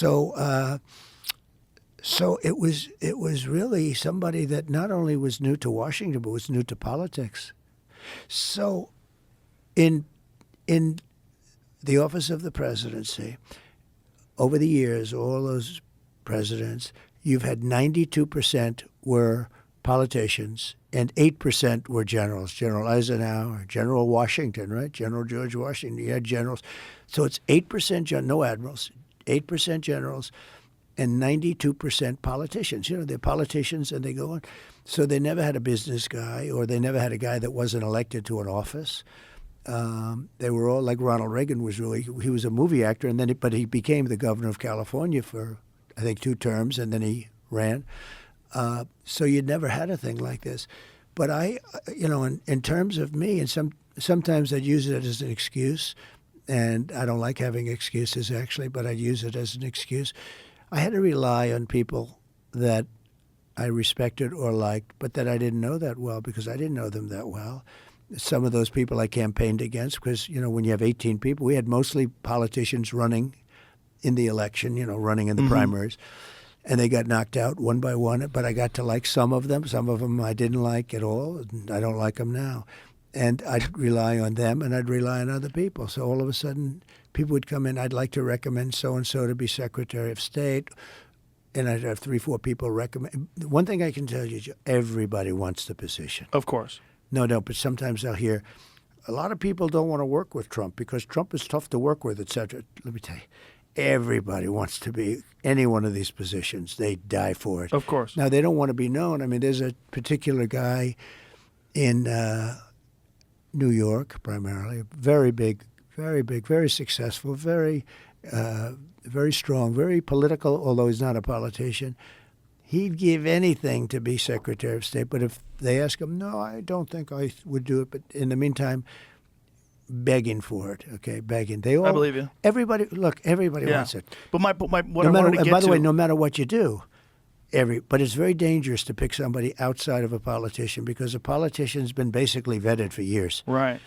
So, so it was really somebody that not only was new to Washington, but was new to politics. So, in the office of the presidency, over the years, all those presidents, you've had 92% were politicians and 8% were generals. General Eisenhower, General Washington, right? General George Washington. You had generals. So it's 8% no admirals, 8% generals, and 92% politicians. You know, they're politicians and they go on. So they never had a business guy, or they never had a guy that wasn't elected to an office. They were all like Ronald Reagan was really, he was a movie actor, and then but he became the governor of California for, I think, 2 terms, and then he ran. So you'd never had a thing like this. But in terms of me, and sometimes I'd use it as an excuse, and I don't like having excuses actually, but I'd use it as an excuse. I had to rely on people that I respected or liked, but that I didn't know that well because I didn't know them that well. Some of those people I campaigned against because, when you have 18 people, we had mostly politicians running in the election, running in the primaries. And they got knocked out one by one, but I got to like some of them. Some of them I didn't like at all, and I don't like them now. And I'd rely on them, and I'd rely on other people. So all of a sudden, people would come in, I'd like to recommend so-and-so to be Secretary of State, and I'd have 3, 4 people recommend. One thing I can tell you, Joe, everybody wants the position. Of course. No, but sometimes I'll hear, a lot of people don't want to work with Trump because Trump is tough to work with, et cetera. Let me tell you. Everybody wants to be any one of these positions. They die for it. Of course. Now, they don't want to be known. I mean, there's a particular guy in New York, primarily, very big, very successful, very strong, very political, although he's not a politician. He'd give anything to be Secretary of State. But if they ask him, no, I don't think I would do it. But in the meantime, begging for it, begging. I believe you. Everybody wants it. But what I wanted to get and by the to, way, no matter what you do, but it's very dangerous to pick somebody outside of a politician because a politician's been basically vetted for years. Right.